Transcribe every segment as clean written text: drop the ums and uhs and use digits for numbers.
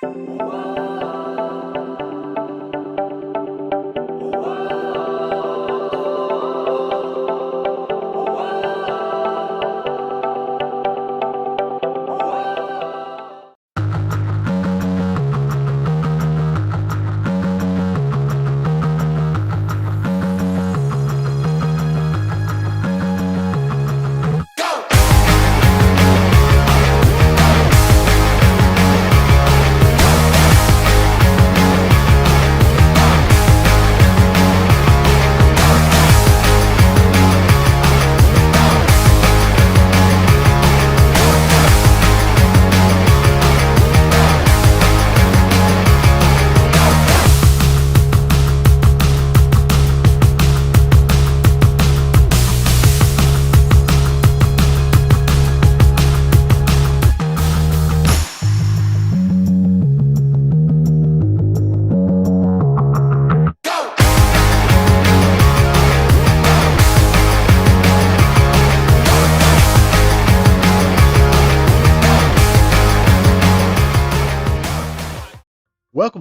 Welcome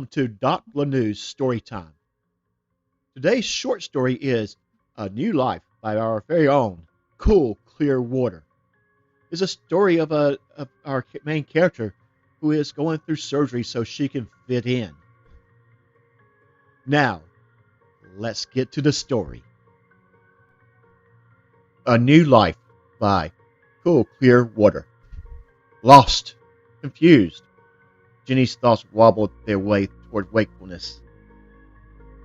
to Doc Laneau's Story Time. Today's short story is A New Life by our very own Cool Clear Water. It's a story of our main character who is going through surgery so she can fit in. Now, let's get to the story. A New Life by Cool Clear Water. Lost, confused, Jenny's thoughts wobbled their way toward wakefulness.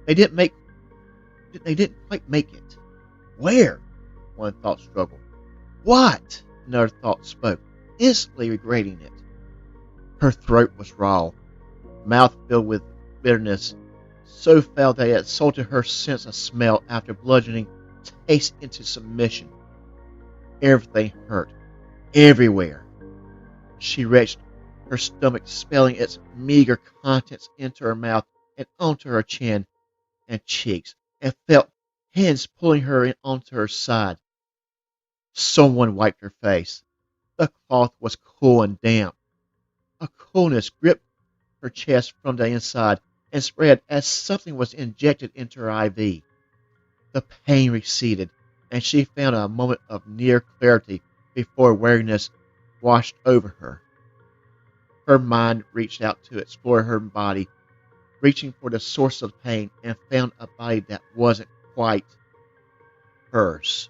They didn't quite make it. Where? One thought struggled. What? Another thought spoke, instantly regretting it. Her throat was raw, mouth filled with bitterness, so foul that it assaulted her sense of smell after bludgeoning taste into submission. Everything hurt, everywhere. She wrenched her stomach, spilling its meager contents into her mouth and onto her chin and cheeks, and felt hands pulling her onto her side. Someone wiped her face. The cloth was cool and damp. A coolness gripped her chest from the inside and spread as something was injected into her IV. The pain receded, and she found a moment of near clarity before weariness washed over her. Her mind reached out to explore her body, reaching for the source of pain, and found a body that wasn't quite hers.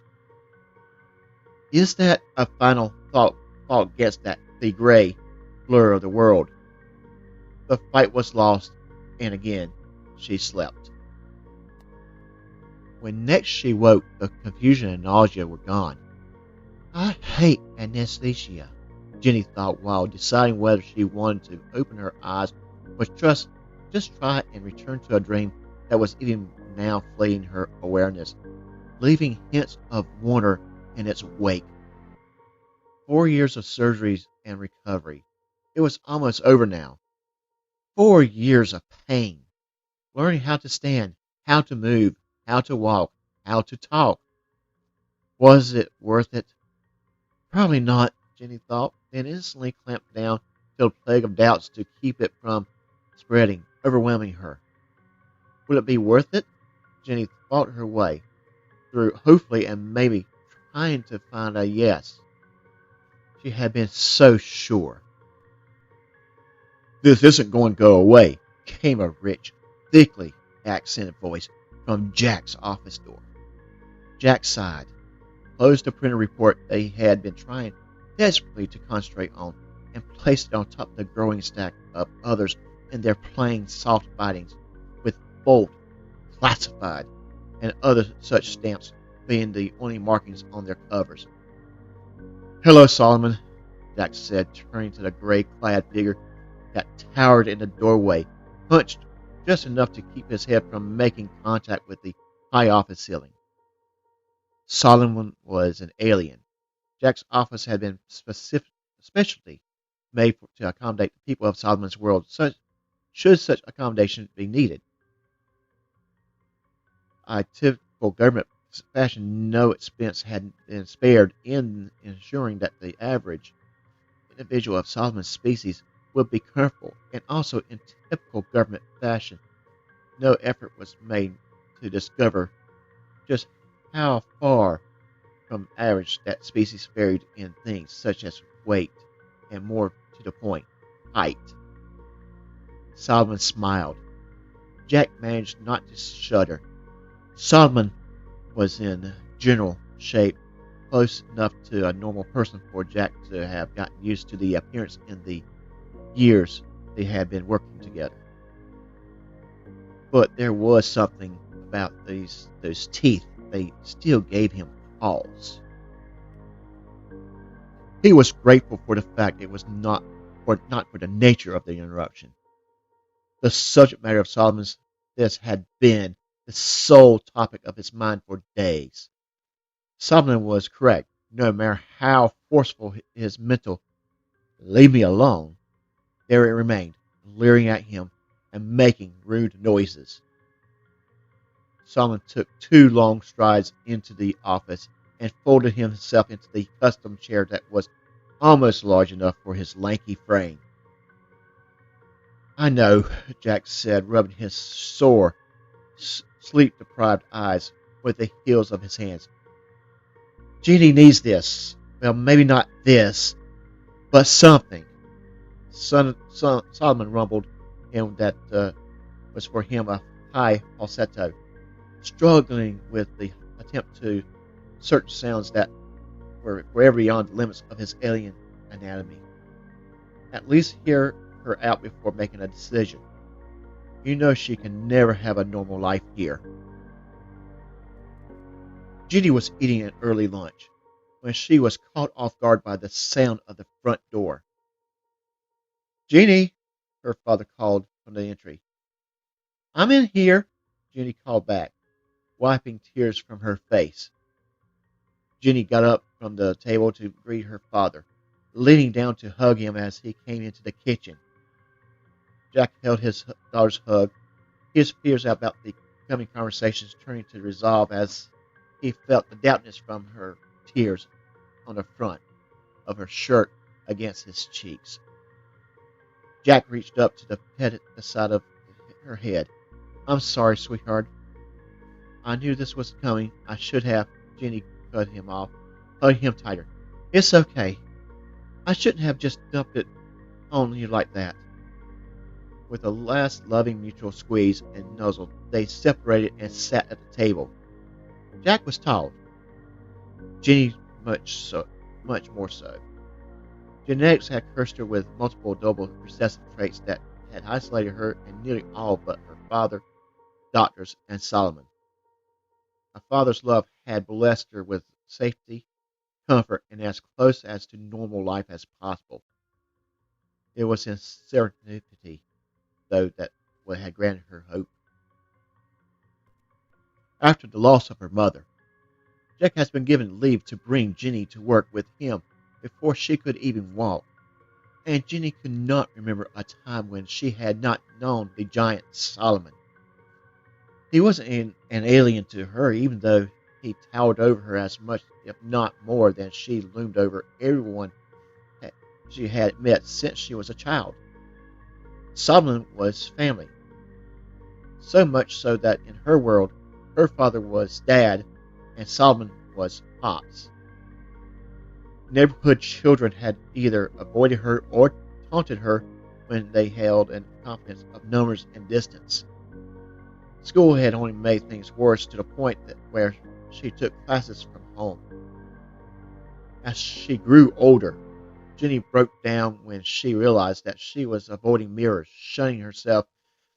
Is that a final thought against the gray blur of the world? The fight was lost, and again she slept. When next she woke, the confusion and nausea were gone. I hate anesthesia, Jenny thought while deciding whether she wanted to open her eyes or just try and return to a dream that was even now fleeing her awareness, leaving hints of wonder in its wake. 4 years of surgeries and recovery. It was almost over now. 4 years of pain. Learning how to stand, how to move, how to walk, how to talk. Was it worth it? Probably not, Jenny thought, and instantly clamped down till a plague of doubts to keep it from spreading, overwhelming her. Would it be worth it? Jenny fought her way through, hopefully and maybe trying to find a yes. She had been so sure. This isn't going to go away, came a rich, thickly accented voice from Jack's office door. Jack sighed, closed the printed report they had been trying desperately to concentrate on, and placed it on top of the growing stack of others in their plain soft bindings, with bold, classified, and other such stamps being the only markings on their covers. Hello, Solomon, Jack said, turning to the gray-clad figure that towered in the doorway, hunched just enough to keep his head from making contact with the high office ceiling. Solomon was an alien. Jack's office had been specially made to accommodate the people of Solomon's world, should such accommodation be needed. A typical government fashion, no expense had been spared in ensuring that the average individual of Solomon's species would be careful, and also in typical government fashion, no effort was made to discover just how far from average that species varied in things such as weight and, more to the point, height. Solomon smiled. Jack managed not to shudder. Solomon was in general shape close enough to a normal person for Jack to have gotten used to the appearance in the years they had been working together. But there was something about those teeth. They still gave him pause. He was grateful for the fact it was not for the nature of the interruption. The subject matter of Solomon's this had been the sole topic of his mind for days. Solomon was correct. No matter how forceful his mental "leave me alone," there it remained, leering at him and making rude noises. Solomon took 2 long strides into the office and folded himself into the custom chair that was almost large enough for his lanky frame. "I know," Jack said, rubbing his sore, sleep-deprived eyes with the heels of his hands. "Jeannie needs this. Well, maybe not this, but something." Solomon rumbled in that was for him a high falsetto, struggling with the attempt to certain sounds that were forever beyond the limits of his alien anatomy. "At least hear her out before making a decision. You know she can never have a normal life here." Judy was eating an early lunch when she was caught off guard by the sound of the front door. "Jeannie," her father called from the entry. "I'm in here," Jeannie called back, wiping tears from her face. Jeannie got up from the table to greet her father, leaning down to hug him as he came into the kitchen. Jack held his daughter's hug, his fears about the coming conversations turning to resolve as he felt the dampness from her tears on the front of her shirt against his cheeks. Jack reached up to pet the side of her head. "I'm sorry, sweetheart. I knew this was coming. I should have." Jeannie cut him off, hugging him tighter. "It's okay. I shouldn't have just dumped it on you like that." With a last loving mutual squeeze and nuzzle, they separated and sat at the table. Jack was tall. Jeannie much more so. Genetics had cursed her with multiple double recessive traits that had isolated her and nearly all but her father, doctors, and Solomon. A father's love had blessed her with safety, comfort, and as close as to normal life as possible. It was in serendipity, though, that what had granted her hope. After the loss of her mother, Jack has been given leave to bring Jenny to work with him before she could even walk, and Jenny could not remember a time when she had not known the giant Solomon. He wasn't an alien to her, even though he towered over her as much, if not more, than she loomed over everyone that she had met since she was a child. Solomon was family, so much so that in her world, her father was Dad and Solomon was Pops. Neighborhood children had either avoided her or taunted her when they held in confidence of numbers and distance. School had only made things worse to the point that where she took classes from home. As she grew older, Jenny broke down when she realized that she was avoiding mirrors, shunning herself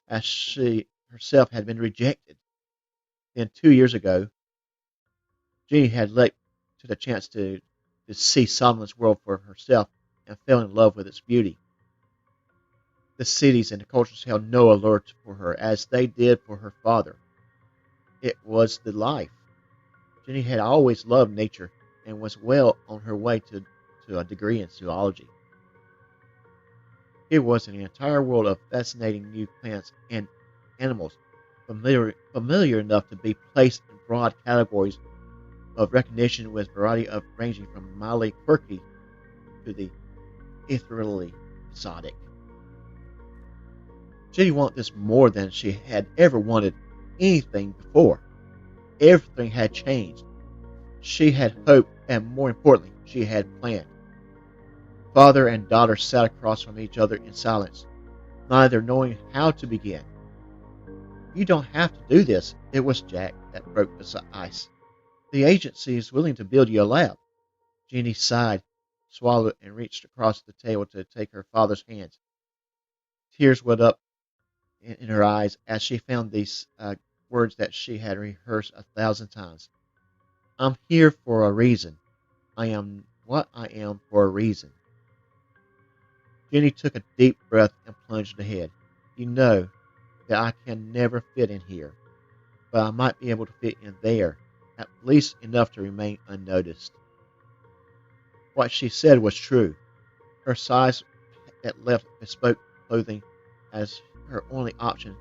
as she herself had been rejected. Then 2 years ago, Jenny had leapt to the chance to see Solomon's world for herself and fell in love with its beauty. The cities and the cultures held no allure for her as they did for her father. It was the life. Jenny had always loved nature and was well on her way to a degree in zoology. It was an entire world of fascinating new plants and animals, familiar enough to be placed in broad categories of recognition, with variety of ranging from mildly quirky to the ethereally exotic. Jenny wanted this more than she had ever wanted anything before. Everything had changed. She had hoped, and more importantly, she had planned. Father and daughter sat across from each other in silence, neither knowing how to begin. "You don't have to do this." It was Jack that broke the ice. "The agency is willing to build you a lab." Jenny sighed, swallowed, and reached across the table to take her father's hands. Tears welled up in her eyes as she found these words that she had rehearsed 1,000 times. "I'm here for a reason. I am what I am for a reason." Jenny took a deep breath and plunged ahead. "You know that I can never fit in here, but I might be able to fit in there, at least enough to remain unnoticed." What she said was true. Her size that left bespoke clothing as her only option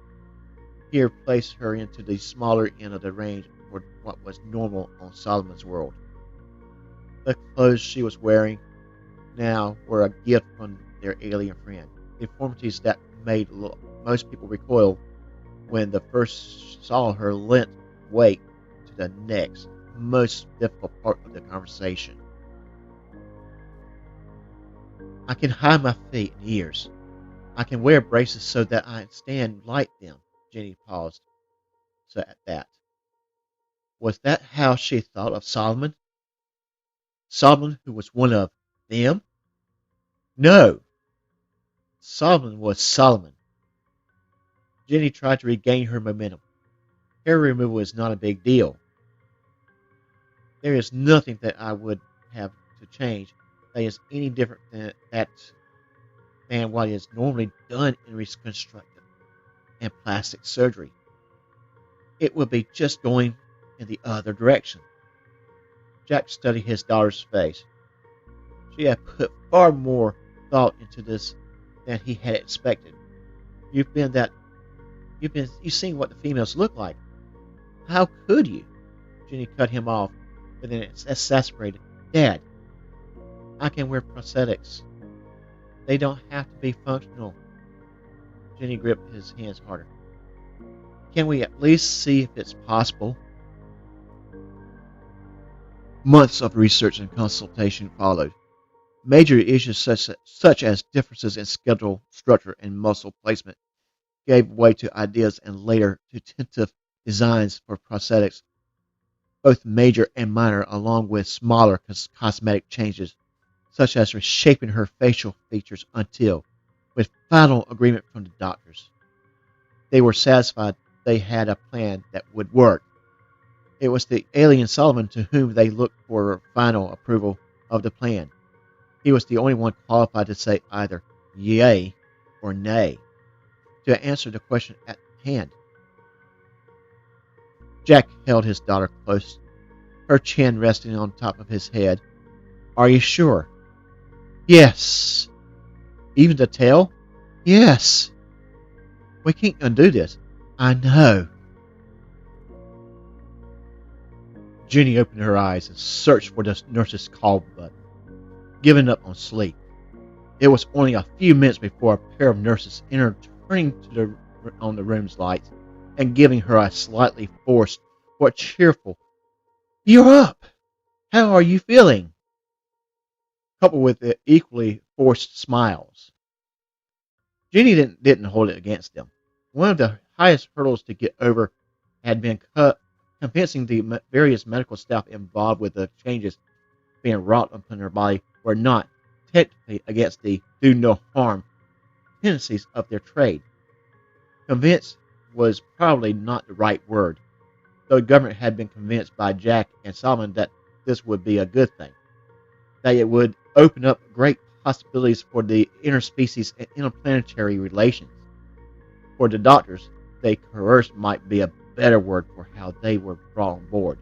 here placed her into the smaller end of the range for what was normal on Solomon's world. The clothes she was wearing now were a gift from their alien friend, deformities that made most people recoil when they first saw her lent weight to the next, most difficult part of the conversation. "I can hide my feet and ears. I can wear braces so that I stand like them." Jenny paused. So at that, was that how she thought of Solomon? Solomon, who was one of them? No, Solomon was Solomon. Jenny tried to regain her momentum. Hair removal is not a big deal. There is nothing that I would have to change that is any different than what is normally done in reconstructive and plastic surgery. It would be just going in the other direction. Jack studied his daughter's face. She had put far more thought into this than he had expected. You've seen what the females look like. How could you?" Jenny cut him off with an exasperated, "Dad, I can wear prosthetics. They don't have to be functional." Jenny gripped his hands harder. "Can we at least see if it's possible?" Months of research and consultation followed. Major issues such as differences in skeletal structure and muscle placement gave way to ideas and later to tentative designs for prosthetics, both major and minor, along with smaller cosmetic changes, such as reshaping her facial features until, with final agreement from the doctors, they were satisfied they had a plan that would work. It was the alien Solomon to whom they looked for final approval of the plan. He was the only one qualified to say either yay or nay, to answer the question at hand. Jack held his daughter close, her chin resting on top of his head. "Are you sure?" "Yes." "Even the tail?" "Yes." "We can't undo this." "I know." Jenny opened her eyes and searched for the nurse's call button, giving up on sleep. It was only a few minutes before a pair of nurses entered, turning on the room's lights and giving her a slightly forced but cheerful, "You're up! How are you feeling?" coupled with the equally forced smiles. Jenny didn't hold it against them. One of the highest hurdles to get over had been convincing the various medical staff involved with the changes being wrought upon her body were not technically against the do no harm tendencies of their trade. Convinced was probably not the right word, though the government had been convinced by Jack and Solomon that this would be a good thing, that it would open up great possibilities for the interspecies and interplanetary relations. For the doctors, they coerced might be a better word for how they were brought on board.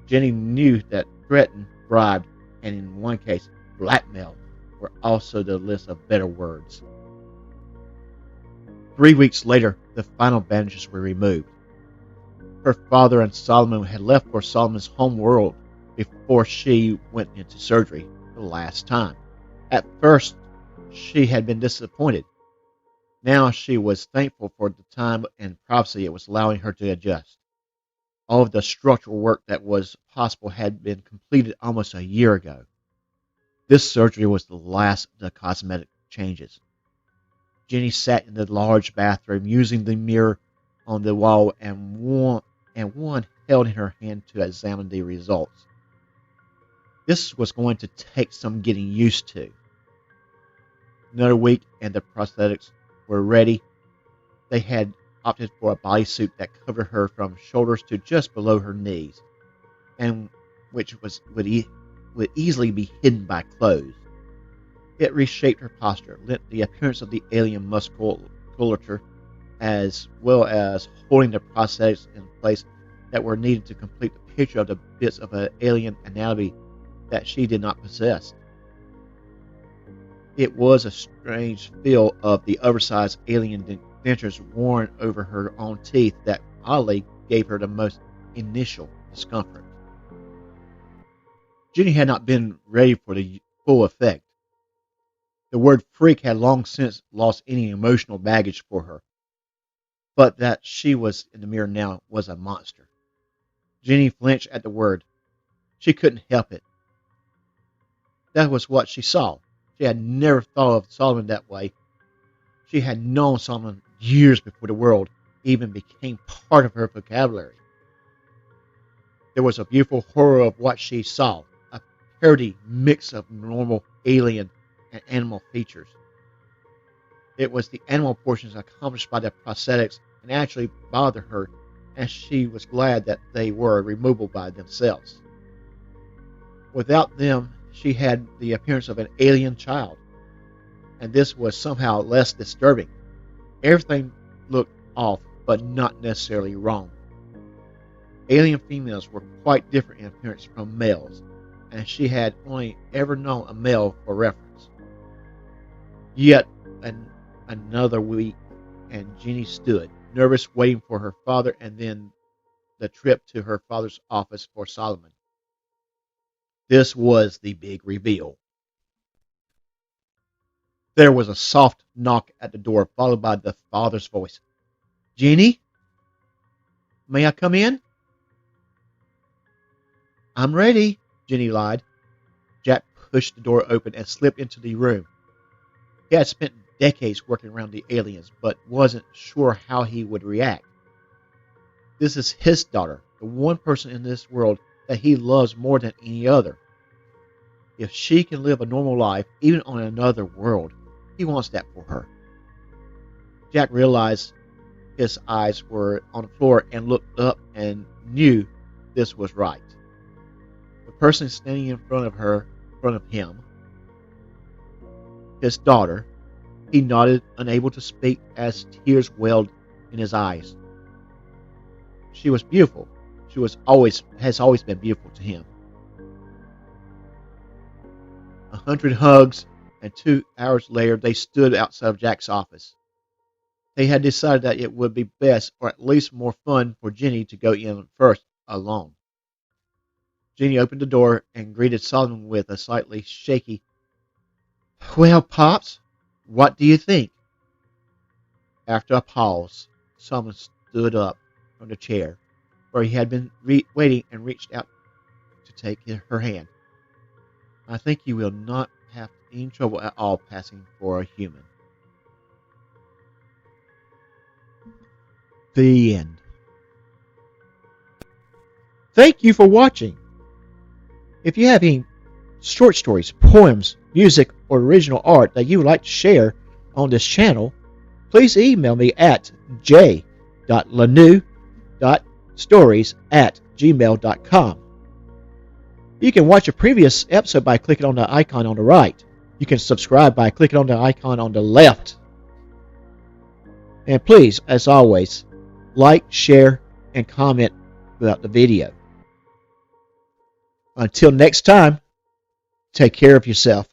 Jenny knew that threatened, bribed, and in one case, blackmail were also the list of better words. 3 weeks later, the final bandages were removed. Her father and Solomon had left for Solomon's home world before she went into surgery the last time. At first, she had been disappointed. Now she was thankful for the time and privacy it was allowing her to adjust. All of the structural work that was possible had been completed almost a year ago. This surgery was the last of the cosmetic changes. Jenny sat in the large bathroom using the mirror on the wall and one held in her hand to examine the results. This was going to take some getting used to. Another week and the prosthetics were ready. They had opted for a bodysuit that covered her from shoulders to just below her knees, and which would easily be hidden by clothes. It reshaped her posture, lent the appearance of the alien musculature, as well as holding the prosthetics in place that were needed to complete the picture of the bits of an alien anatomy that she did not possess. It was a strange feel of the oversized alien dentures worn over her own teeth that oddly gave her the most initial discomfort. Jenny had not been ready for the full effect. The word freak had long since lost any emotional baggage for her, but that she was in the mirror now was a monster. Jenny flinched at the word. She couldn't help it. That was what she saw. She had never thought of Solomon that way. She had known Solomon years before the world even became part of her vocabulary. There was a beautiful horror of what she saw, a parody mix of normal alien and animal features. It was the animal portions accomplished by the prosthetics and actually bothered her, and she was glad that they were removable by themselves. Without them, she had the appearance of an alien child, and this was somehow less disturbing. Everything looked off, but not necessarily wrong. Alien females were quite different in appearance from males, and she had only ever known a male for reference. Yet another week, and Jenny stood, nervous, waiting for her father and then the trip to her father's office for Solomon. This was the big reveal. There was a soft knock at the door, followed by the father's voice. "Jenny? May I come in?" "I'm ready," Jenny lied. Jack pushed the door open and slipped into the room. He had spent decades working around the aliens, but wasn't sure how he would react. This is his daughter, the one person in this world that he loves more than any other. If she can live a normal life, even on another world, he wants that for her. Jack realized his eyes were on the floor and looked up and knew this was right. The person standing in front of him, his daughter. He nodded, unable to speak, as tears welled in his eyes. She was beautiful. She has always been beautiful to him. 100 hugs, and 2 hours later they stood outside of Jack's office. They had decided that it would be best, or at least more fun, for Jenny to go in first, alone. Jenny opened the door and greeted Solomon with a slightly shaky, "Well, Pops, what do you think?" After a pause, Solomon stood up from the chair where he had been waiting and reached out to take her hand. "I think you will not have any trouble at all passing for a human." The end. Thank you for watching. If you have any short stories, poems, music, or original art that you would like to share on this channel, please email me at j.laneau.stories@gmail.com. You can watch a previous episode by clicking on the icon on the right. You can subscribe by clicking on the icon on the left. And please, as always, like, share, and comment about the video. Until next time, take care of yourself.